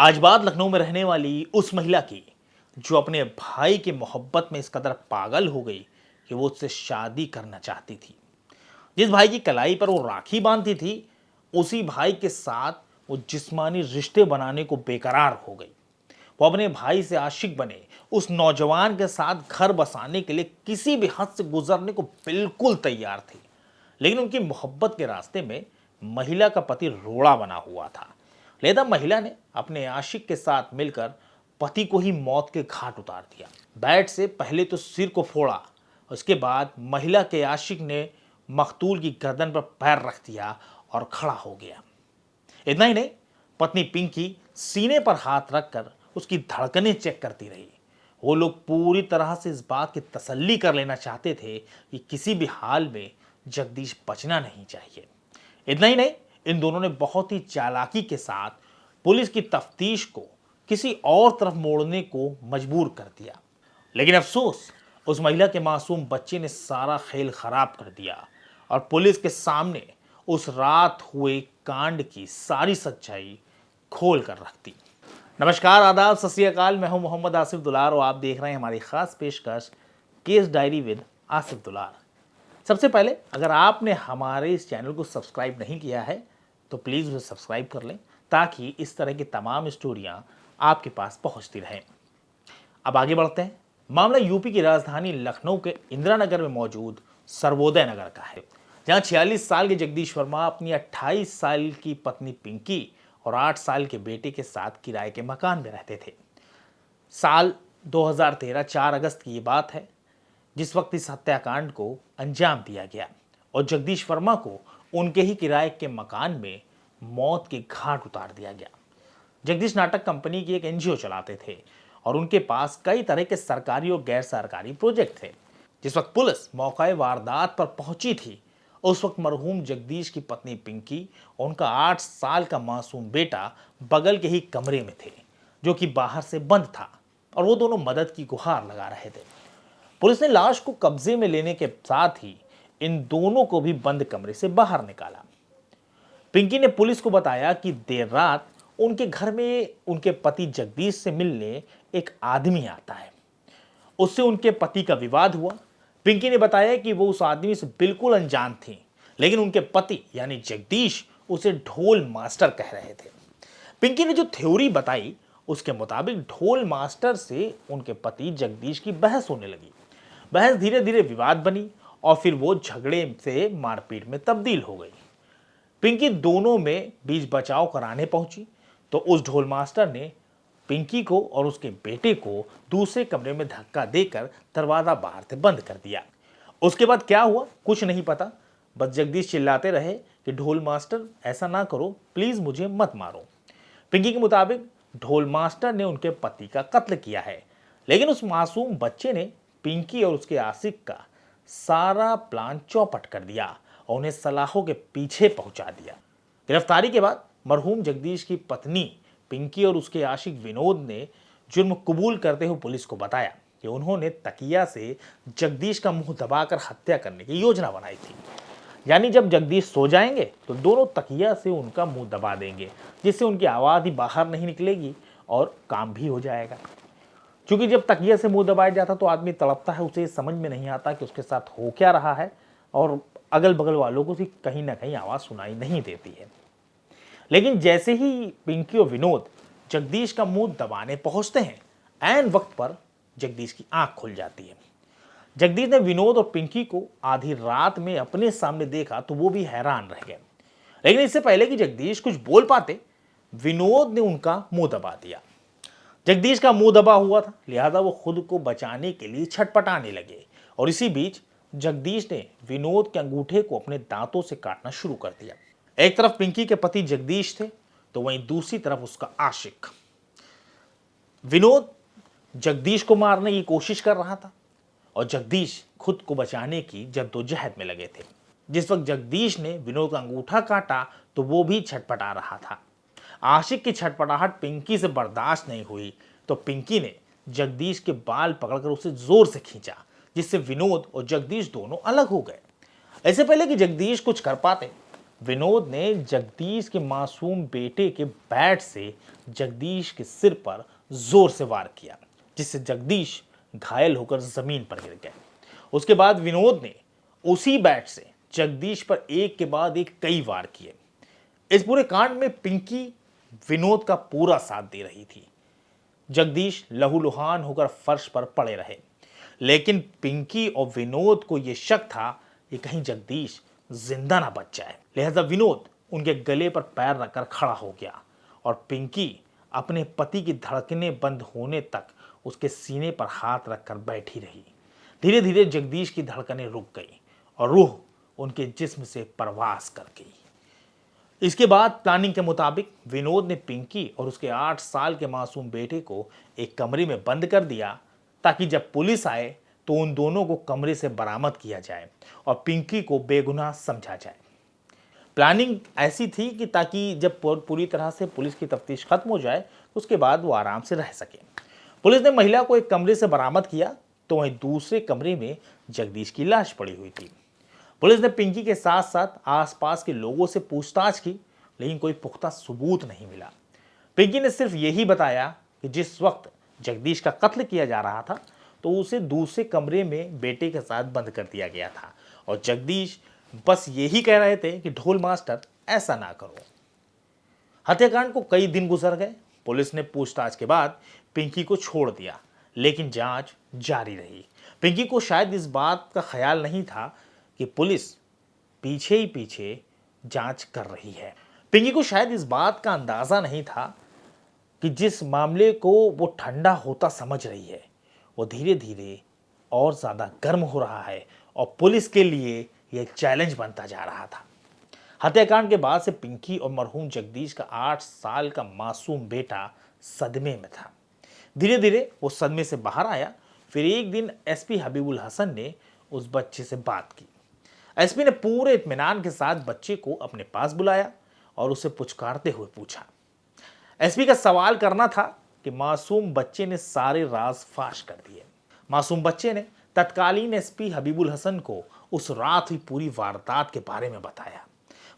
आज बात लखनऊ में रहने वाली उस महिला की जो अपने भाई की मोहब्बत में इस कदर पागल हो गई कि वो उससे शादी करना चाहती थी। जिस भाई की कलाई पर वो राखी बांधती थी, उसी भाई के साथ वो जिस्मानी रिश्ते बनाने को बेकरार हो गई। वो अपने भाई से आशिक बने उस नौजवान के साथ घर बसाने के लिए किसी भी हद से गुजरने को बिल्कुल तैयार थी। लेकिन उनकी मोहब्बत के रास्ते में महिला का पति रोड़ा बना हुआ था। लिहाजा महिला ने अपने आशिक के साथ मिलकर पति को ही मौत के घाट उतार दिया। बैट से पहले तो सिर को फोड़ा, उसके बाद महिला के आशिक ने मकतूल की गर्दन पर पैर रख दिया और खड़ा हो गया। इतना ही नहीं, पत्नी पिंकी सीने पर हाथ रखकर उसकी धड़कनें चेक करती रही। वो लोग पूरी तरह से इस बात की तसल्ली कर लेना चाहते थे कि किसी भी हाल में जगदीश बचना नहीं चाहिए। इतना ही नहीं, इन दोनों ने बहुत ही चालाकी के साथ पुलिस की तफ्तीश को किसी और तरफ मोड़ने को मजबूर कर दिया। लेकिन अफसोस, उस महिला के मासूम बच्चे ने सारा खेल खराब कर दिया और पुलिस के सामने उस रात हुए कांड की सारी सच्चाई खोल कर रख दी। नमस्कार, आदाब, सत श्री अकाल। मैं हूं मोहम्मद आसिफ दुलार और आप देख रहे हैं हमारी खास पेशकश केस डायरी विद आसिफ दुलार। सबसे पहले, अगर आपने हमारे इस चैनल को सब्सक्राइब नहीं किया है तो प्लीज़ उसे सब्सक्राइब कर लें ताकि इस तरह की तमाम स्टोरियां आपके पास पहुंचती रहें। अब आगे बढ़ते हैं। मामला यूपी की राजधानी लखनऊ के इंदिरा नगर में मौजूद सर्वोदय नगर का है, जहां 46 साल के जगदीश वर्मा अपनी 28 साल की पत्नी पिंकी और 8 साल के बेटे के साथ किराए के मकान में रहते थे। साल 2013 4 अगस्त की ये बात है, जिस वक्त इस हत्याकांड को अंजाम दिया गया और जगदीश वर्मा को उनके ही किराए के मकान में मौत के घाट उतार दिया गया। जगदीश नाटक कंपनी की एक एनजीओ चलाते थे और उनके पास कई तरह के सरकारी और गैर सरकारी प्रोजेक्ट थे। जिस वक्त पुलिस मौके वारदात पर पहुंची थी, उस वक्त मरहूम जगदीश की पत्नी पिंकी और उनका 8 साल का मासूम बेटा बगल के ही कमरे में थे, जो कि बाहर से बंद था और वो दोनों मदद की गुहार लगा रहे थे। पुलिस ने लाश को कब्जे में लेने के साथ ही इन दोनों को भी बंद कमरे से बाहर निकाला। पिंकी ने पुलिस को बताया कि देर रात उनके घर में उनके पति जगदीश से मिलने एक आदमी आता है। उससे उनके पति का विवाद हुआ। पिंकी ने बताया कि वो उस आदमी से बिल्कुल अनजान थी, लेकिन उनके पति यानी जगदीश उसे ढोल मास्टर कह रहे थे। पिंकी ने जो थ्योरी बताई, उसके मुताबिक ढोल मास्टर से उनके पति जगदीश की बहस होने लगी। बहस धीरे धीरे विवाद बनी और फिर वो झगड़े से मारपीट में तब्दील हो गई। पिंकी दोनों में बीच बचाव कराने पहुंची तो उस ढोल मास्टर ने पिंकी को और उसके बेटे को दूसरे कमरे में धक्का देकर दरवाजा बाहर से बंद कर दिया। उसके बाद क्या हुआ कुछ नहीं पता, बस जगदीश चिल्लाते रहे कि ढोल मास्टर ऐसा ना करो, प्लीज मुझे मत मारो। पिंकी के मुताबिक ढोल मास्टर ने उनके पति का कत्ल किया है, लेकिन उस मासूम बच्चे ने पिंकी और उसके आशिक का सारा प्लान चौपट कर दिया और उन्हें सलाखों के पीछे पहुंचा दिया। गिरफ्तारी के बाद मरहूम जगदीश की पत्नी पिंकी और उसके आशिक विनोद ने जुर्म कबूल करते हुए पुलिस को बताया कि उन्होंने तकिया से जगदीश का मुंह दबाकर हत्या करने की योजना बनाई थी। यानी जब जगदीश सो जाएंगे तो दोनों तकिया से उनका मुंह दबा देंगे, जिससे उनकी आवाज़ ही बाहर नहीं निकलेगी और काम भी हो जाएगा। क्योंकि जब तकिया से मुंह दबाया जाता तो आदमी तड़पता है, उसे समझ में नहीं आता कि उसके साथ हो क्या रहा है और अगल बगल वालों को कहीं ना कहीं आवाज़ सुनाई नहीं देती है। लेकिन जैसे ही पिंकी और विनोद जगदीश का मुंह दबाने पहुंचते हैं, ऐन वक्त पर जगदीश की आंख खुल जाती है। जगदीश ने विनोद और पिंकी को आधी रात में अपने सामने देखा तो वो भी हैरान रह गए। लेकिन इससे पहले कि जगदीश कुछ बोल पाते, विनोद ने उनका मुंह दबा दिया। जगदीश का मुंह दबा हुआ था, लिहाजा वो खुद को बचाने के लिए छटपटाने लगे और इसी बीच जगदीश ने विनोद के अंगूठे को अपने दांतों से काटना शुरू कर दिया। एक तरफ पिंकी के पति जगदीश थे तो वहीं दूसरी तरफ उसका आशिक विनोद जगदीश को मारने की कोशिश कर रहा था और जगदीश खुद को बचाने की जद्दोजहद में लगे थे। जिस वक्त जगदीश ने विनोद का अंगूठा काटा तो वो भी छटपटा रहा था। आशिक की छटपटाहट पिंकी से बर्दाश्त नहीं हुई तो पिंकी ने जगदीश के बाल पकड़कर उसे जोर से खींचा, जिससे विनोद और जगदीश दोनों अलग हो गए। ऐसे पहले कि जगदीश कुछ कर पाते, विनोद ने जगदीश के मासूम बेटे के बैट से जगदीश के सिर पर जोर से वार किया, जिससे जगदीश घायल होकर जमीन पर गिर गए। उसके बाद विनोद ने उसी बैट से जगदीश पर एक के बाद एक कई वार किए। इस पूरे कांड में पिंकी विनोद का पूरा साथ दे रही थी। जगदीश लहूलुहान होकर फर्श पर पड़े रहे, लेकिन पिंकी और विनोद को यह शक था कि कहीं जगदीश जिंदा ना बच जाए। लिहाजा विनोद उनके गले पर पैर रखकर खड़ा हो गया और पिंकी अपने पति की धड़कनें बंद होने तक उसके सीने पर हाथ रखकर बैठी रही। धीरे धीरे जगदीश की धड़कनें रुक गई और रूह उनके जिस्म से परवास कर गई। इसके बाद प्लानिंग के मुताबिक विनोद ने पिंकी और उसके 8 साल के मासूम बेटे को एक कमरे में बंद कर दिया, ताकि जब पुलिस आए तो उन दोनों को कमरे से बरामद किया जाए और पिंकी को बेगुनाह समझा जाए। प्लानिंग ऐसी थी कि ताकि जब पूरी तरह से पुलिस की तफ्तीश खत्म हो जाए तो उसके बाद वो आराम से रह सके। पुलिस ने महिला को एक कमरे से बरामद किया तो वहीं दूसरे कमरे में जगदीश की लाश पड़ी हुई थी। पुलिस ने पिंकी के साथ साथ आसपास के लोगों से पूछताछ की, लेकिन कोई पुख्ता सबूत नहीं मिला। पिंकी ने सिर्फ यही बताया कि जिस वक्त जगदीश का कत्ल किया जा रहा था तो उसे दूसरे कमरे में बेटे के साथ बंद कर दिया गया था और जगदीश बस यही कह रहे थे कि ढोल मास्टर ऐसा ना करो। हत्याकांड को कई दिन गुजर गए। पुलिस ने पूछताछ के बाद पिंकी को छोड़ दिया, लेकिन जांच जारी रही। पिंकी को शायद इस बात का ख्याल नहीं था कि पुलिस पीछे ही पीछे जांच कर रही है। पिंकी को शायद इस बात का अंदाजा नहीं था कि जिस मामले को वो ठंडा होता समझ रही है वो धीरे धीरे और ज्यादा गर्म हो रहा है और पुलिस के लिए यह चैलेंज बनता जा रहा था। हत्याकांड के बाद से पिंकी और मरहूम जगदीश का 8 साल का मासूम बेटा सदमे में था। धीरे धीरे वो सदमे से बाहर आया। फिर एक दिन एसपी हबीबुल हसन ने उस बच्चे से बात की। एसपी ने पूरे इत्मीनान के साथ बच्चे को अपने पास बुलाया और उसे पुचकारते हुए पूछा। एसपी का सवाल करना था कि मासूम बच्चे ने सारे राज फाश कर दिए। मासूम बच्चे ने तत्कालीन एसपी हबीबुल हसन को उस रात हुई पूरी वारदात के बारे में बताया।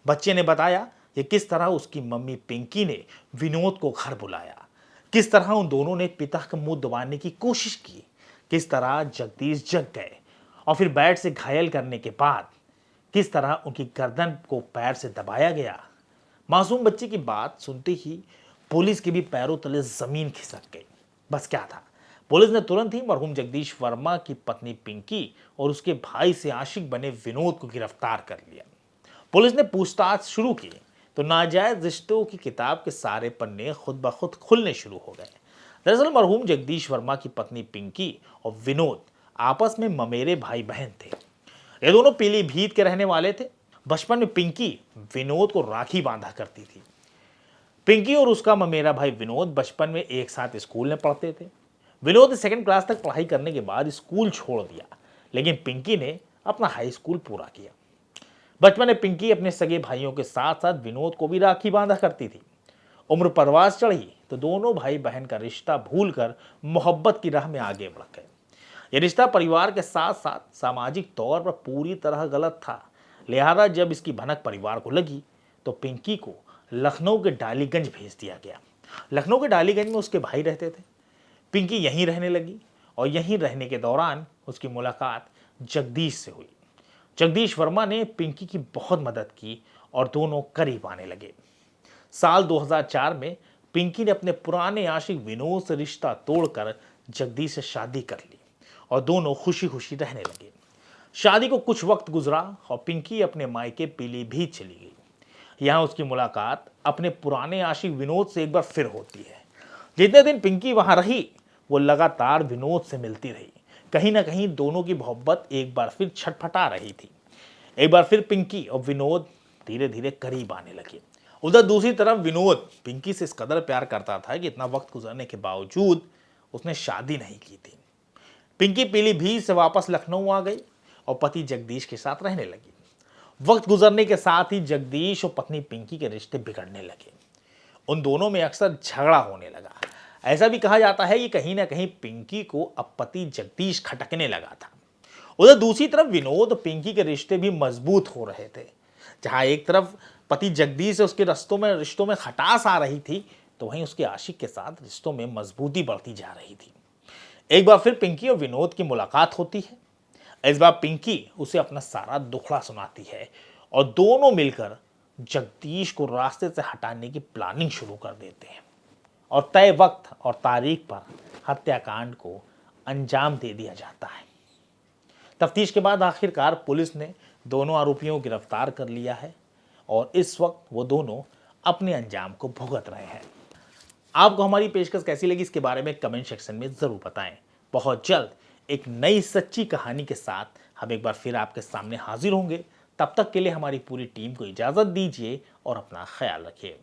बच्चे ने बताया कि किस तरह उसकी मम्मी पिंकी ने विनोद को घर बुलाया, किस तरह उन दोनों ने पिता का मुंह दबाने की कोशिश की, किस तरह जगदीश जग गए और फिर बैट से घायल करने के बाद किस तरह उनकी गर्दन को पैर से दबाया गया। मासूम बच्चे की बात सुनते ही पुलिस के भी पैरों तले जमीन खिसक गई। बस क्या था, पुलिस ने तुरंत ही मरहूम जगदीश वर्मा की पत्नी पिंकी और उसके भाई से आशिक बने विनोद को गिरफ्तार कर लिया। पुलिस ने पूछताछ शुरू की तो नाजायज रिश्तों की किताब के सारे पन्ने खुद ब खुद खुलने शुरू हो गए। दरअसल मरहूम जगदीश वर्मा की पत्नी पिंकी और विनोद आपस में ममेरे भाई बहन थे। ये दोनों पीलीभीत के रहने वाले थे। बचपन में पिंकी विनोद को राखी बांधा करती थी। पिंकी और उसका ममेरा भाई विनोद बचपन में एक साथ स्कूल में पढ़ते थे। विनोद ने 2nd क्लास तक पढ़ाई करने के बाद स्कूल छोड़ दिया, लेकिन पिंकी ने अपना हाई स्कूल पूरा किया। बचपन में पिंकी अपने सगे भाइयों के साथ साथ विनोद को भी राखी बांधा करती थी। उम्र परवास चढ़ी तो दोनों भाई बहन का रिश्ता भूलकर मोहब्बत की राह में आगे बढ़ गए। यह रिश्ता परिवार के साथ साथ सामाजिक तौर पर पूरी तरह गलत था। लिहाजा जब इसकी भनक परिवार को लगी तो पिंकी को लखनऊ के डालीगंज भेज दिया गया। लखनऊ के डालीगंज में उसके भाई रहते थे। पिंकी यहीं रहने लगी और यहीं रहने के दौरान उसकी मुलाकात जगदीश से हुई। जगदीश वर्मा ने पिंकी की बहुत मदद की और दोनों करीब आने लगे। साल 2004 में पिंकी ने अपने पुराने आशिक विनोद से रिश्ता तोड़कर जगदीश से शादी कर ली और दोनों खुशी खुशी रहने लगे। शादी को कुछ वक्त गुजरा और पिंकी अपने मायके पीलीभीत चली गई। यहाँ उसकी मुलाकात अपने पुराने आशिक विनोद से एक बार फिर होती है। जितने दिन पिंकी वहां रही वो लगातार विनोद से मिलती रही। कहीं ना कहीं दोनों की मोहब्बत एक बार फिर छटपटा रही थी। एक बार फिर पिंकी और विनोद धीरे धीरे करीब आने लगे। उधर दूसरी तरफ विनोद पिंकी से इस कदर प्यार करता था कि इतना वक्त गुजरने के बावजूद उसने शादी नहीं की थी। पिंकी पीलीभीत से वापस लखनऊ आ गई और पति जगदीश के साथ रहने लगी। वक्त गुजरने के साथ ही जगदीश और पत्नी पिंकी के रिश्ते बिगड़ने लगे। उन दोनों में अक्सर झगड़ा होने लगा। ऐसा भी कहा जाता है कि कहीं ना कहीं पिंकी को अब पति जगदीश खटकने लगा था। उधर दूसरी तरफ विनोद और पिंकी के रिश्ते भी मजबूत हो रहे थे। जहां एक तरफ पति जगदीश से उसके रिश्तों में खटास आ रही थी, तो वहीं उसके आशिक के साथ रिश्तों में मजबूती बढ़ती जा रही थी। एक बार फिर पिंकी और विनोद की मुलाकात होती है। इस बार पिंकी उसे अपना सारा दुखड़ा सुनाती है और दोनों मिलकर जगदीश को रास्ते से हटाने की प्लानिंग शुरू कर देते हैं और तय वक्त और तारीख पर हत्याकांड को अंजाम दे दिया जाता है। तफ्तीश के बाद आखिरकार पुलिस ने दोनों आरोपियों को गिरफ्तार कर लिया है और इस वक्त वो दोनों अपने अंजाम को भुगत रहे हैं। आपको हमारी पेशकश कैसी लगी इसके बारे में कमेंट सेक्शन में ज़रूर बताएं। बहुत जल्द एक नई सच्ची कहानी के साथ हम एक बार फिर आपके सामने हाजिर होंगे। तब तक के लिए हमारी पूरी टीम को इजाज़त दीजिए और अपना ख्याल रखिए।